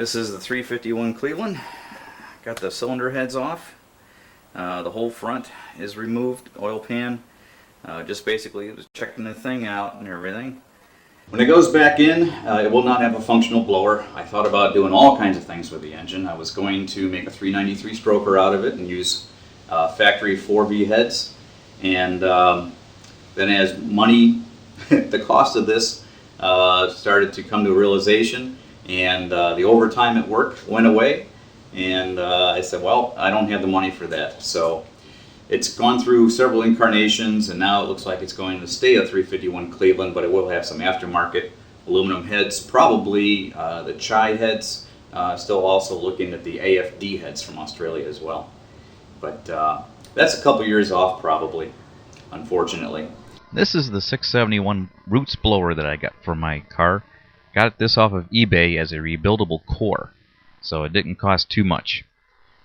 This is the 351 Cleveland. Got the cylinder heads off. The whole front is removed, oil pan. Just basically was checking the thing out and everything. When it goes back in, it will not have a functional blower. I thought about doing all kinds of things with the engine. I was going to make a 393 stroker out of it and use factory 4V heads. And then as money, the cost of this started to come to a realization, and the overtime at work went away, and I said, well, I don't have the money for that. So it's gone through several incarnations, and now it looks like it's going to stay a 351 Cleveland, but it will have some aftermarket aluminum heads, probably the Chai heads. Still also looking at the AFD heads from Australia as well. But that's a couple years off probably, unfortunately. This is the 671 Roots blower that I got for my car. Got this off of eBay as a rebuildable core, so it didn't cost too much.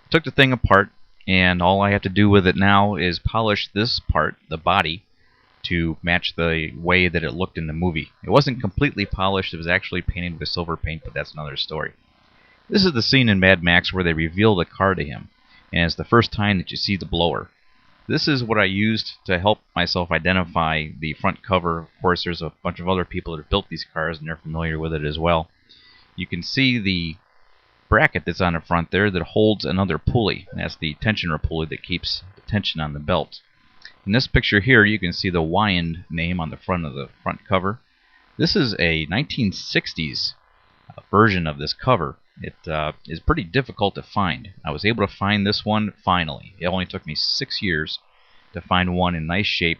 Took the thing apart, and all I have to do with it now is polish this part, the body, to match the way that it looked in the movie. It wasn't completely polished, it was actually painted with silver paint, but that's another story. This is the scene in Mad Max where they reveal the car to him, and it's the first time that you see the blower. This is what I used to help myself identify the front cover. Of course, there's a bunch of other people that have built these cars, and they're familiar with it as well. You can see the bracket that's on the front there that holds another pulley. That's the tensioner pulley that keeps the tension on the belt. In this picture here, you can see the Wyand name on the front of the front cover. This is a 1960s version of this cover. It is pretty difficult to find. I was able to find this one finally. It only took me 6 years to find one in nice shape,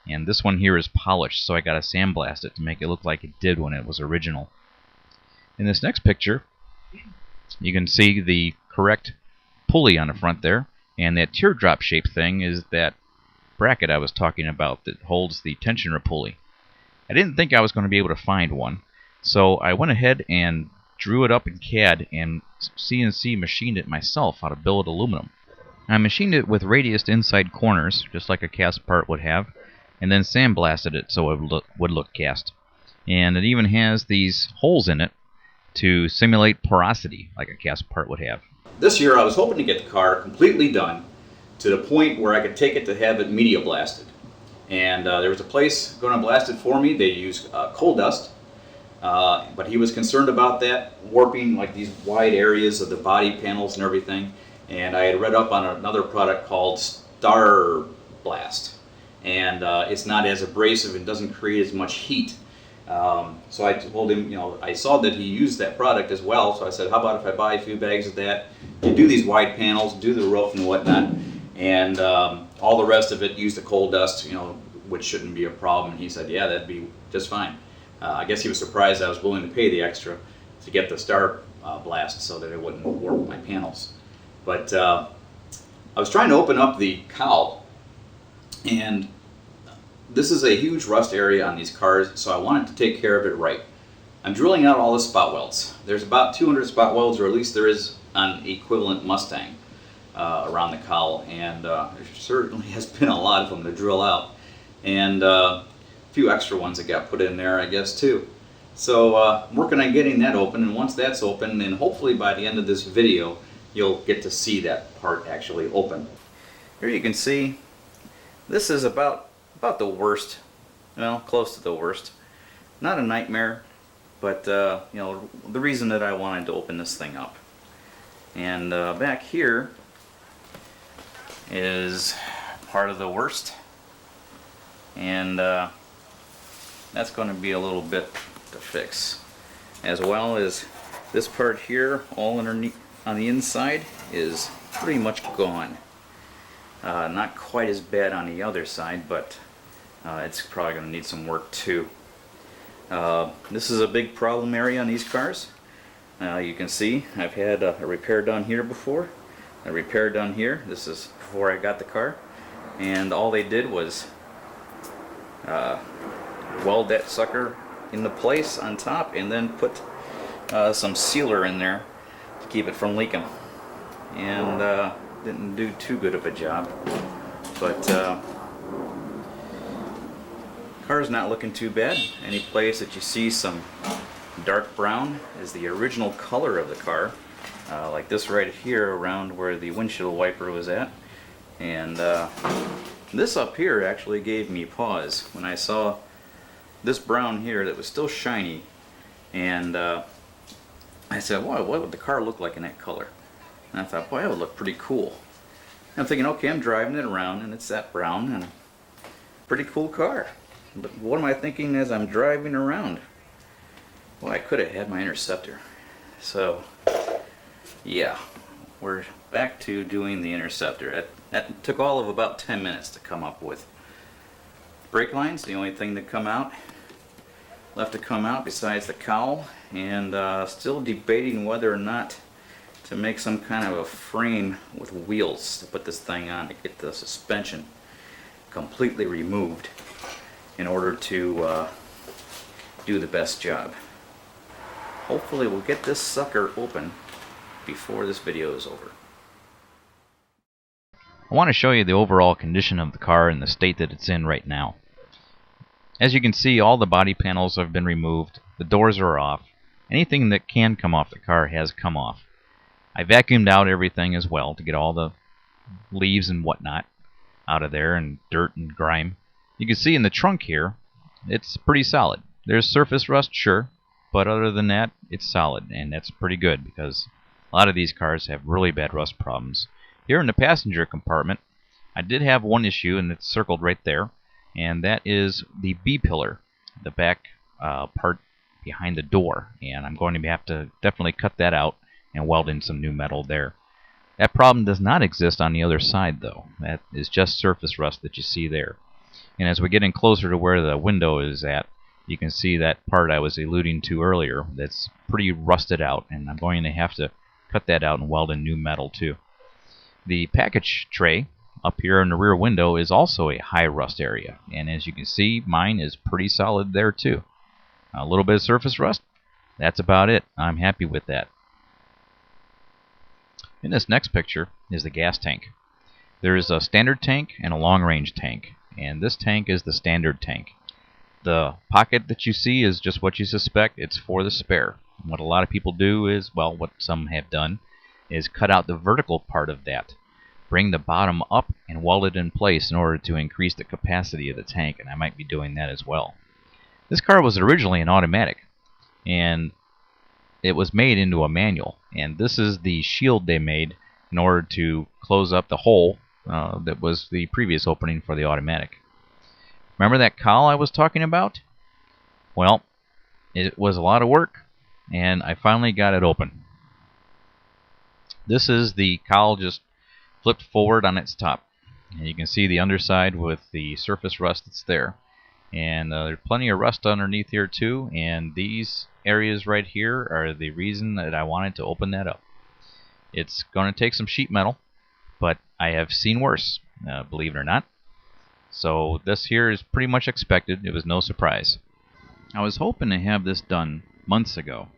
and this one here is polished, so I got to sandblast it to make it look like it did when it was original. In this next picture, you can see the correct pulley on the front there, and that teardrop shaped thing is that bracket I was talking about that holds the tensioner pulley. I didn't think I was going to be able to find one, so I went ahead and drew it up in CAD and CNC machined it myself out of billet aluminum. I machined it with radiused inside corners, just like a cast part would have, and then sandblasted it so it would look cast. And it even has these holes in it to simulate porosity, like a cast part would have. This year I was hoping to get the car completely done to the point where I could take it to have it media blasted. And there was a place going to blast it for me. They used coal dust. But he was concerned about that, warping like these wide areas of the body panels and everything. And I had read up on another product called Star Blast. And it's not as abrasive and doesn't create as much heat. So I told him, I saw that he used that product as well. So I said, how about if I buy a few bags of that, you do these wide panels, do the roof and whatnot, and all the rest of it, use the coal dust, which shouldn't be a problem. And he said, yeah, that'd be just fine. I guess he was surprised I was willing to pay the extra to get the Star Blast so that it wouldn't warp my panels. But I was trying to open up the cowl, and this is a huge rust area on these cars, so I wanted to take care of it right. I'm drilling out all the spot welds. There's about 200 spot welds, or at least there is on equivalent Mustang around the cowl, and there certainly has been a lot of them to drill out. And few extra ones that got put in there, I guess, too. So I'm working on getting that open, and once that's open, then hopefully by the end of this video you'll get to see that part actually open. Here you can see this is about the worst, well, close to the worst. Not a nightmare, but the reason that I wanted to open this thing up. And back here is part of the worst, and that's going to be a little bit to fix, as well as this part here, all underneath on the inside, is pretty much gone. Not quite as bad on the other side, but it's probably going to need some work too. This is a big problem area on these cars. You can see I've had a repair done here before, a repair done here. This is before I got the car, and all they did was weld that sucker into place on top and then put some sealer in there to keep it from leaking, and didn't do too good of a job, but car's not looking too bad. Any place that you see some dark brown is the original color of the car, like this right here around where the windshield wiper was at. And this up here actually gave me pause when I saw this brown here that was still shiny, and I said, "Wow, what would the car look like in that color?" And I thought, boy, that would look pretty cool. And I'm thinking, okay, I'm driving it around and it's that brown, and pretty cool car. But what am I thinking as I'm driving around? Well, I could have had my Interceptor. So, yeah, we're back to doing the Interceptor. That took all of about 10 minutes to come up with. Brake lines, the only thing left to come out besides the cowl, and still debating whether or not to make some kind of a frame with wheels to put this thing on to get the suspension completely removed in order to do the best job. Hopefully we'll get this sucker open before this video is over. I want to show you the overall condition of the car and the state that it's in right now. As you can see, all the body panels have been removed, the doors are off, anything that can come off the car has come off. I vacuumed out everything as well to get all the leaves and whatnot out of there, and dirt and grime. You can see in the trunk here, it's pretty solid. There's surface rust, sure, but other than that, it's solid, and that's pretty good because a lot of these cars have really bad rust problems. Here in the passenger compartment, I did have one issue, and it's circled right there, and that is the B-pillar, the back part behind the door, and I'm going to have to definitely cut that out and weld in some new metal there. That problem does not exist on the other side, though. That is just surface rust that you see there. And as we're getting closer to where the window is at, you can see that part I was alluding to earlier that's pretty rusted out, and I'm going to have to cut that out and weld in new metal too. The package tray up here in the rear window is also a high rust area, and as you can see, mine is pretty solid there too. A little bit of surface rust, that's about it. I'm happy with that. In this next picture is the gas tank. There is a standard tank and a long-range tank, and this tank is the standard tank. The pocket that you see is just what you suspect. It's for the spare. What a lot of people do is, well, what some have done, is cut out the vertical part of that, bring the bottom up, and weld it in place in order to increase the capacity of the tank, and I might be doing that as well. This car was originally an automatic, and it was made into a manual, and this is the shield they made in order to close up the hole that was the previous opening for the automatic. Remember that cowl I was talking about? Well, it was a lot of work, and I finally got it open. This is the cowl just flipped forward on its top, and you can see the underside with the surface rust that's there. And there's plenty of rust underneath here too, and these areas right here are the reason that I wanted to open that up. It's going to take some sheet metal, but I have seen worse, believe it or not. So this here is pretty much expected. It was no surprise. I was hoping to have this done months ago.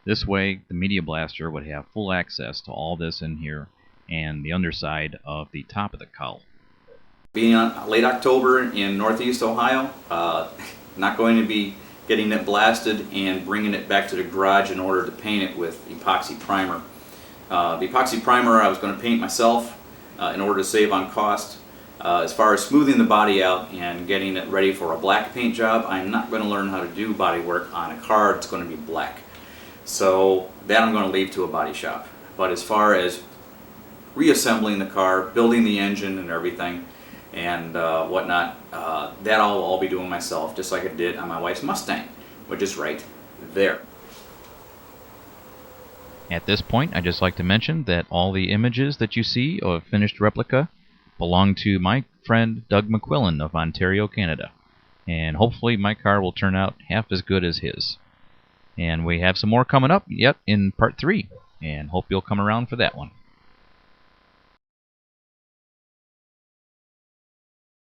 This way the Media Blaster would have full access to all this in here and the underside of the top of the cowl. Being on late October in Northeast Ohio, not going to be getting it blasted and bringing it back to the garage in order to paint it with epoxy primer. The epoxy primer I was going to paint myself in order to save on cost. As far as smoothing the body out and getting it ready for a black paint job, I'm not going to learn how to do body work on a car that's going to be black. So that I'm going to leave to a body shop. But as far as reassembling the car, building the engine and everything, and whatnot, that I'll all be doing myself, just like I did on my wife's Mustang, which is right there. At this point, I'd just like to mention that all the images that you see of finished replica belong to my friend Doug McQuillan of Ontario, Canada. And hopefully my car will turn out half as good as his. And we have some more coming up yet in part 3, and hope you'll come around for that one.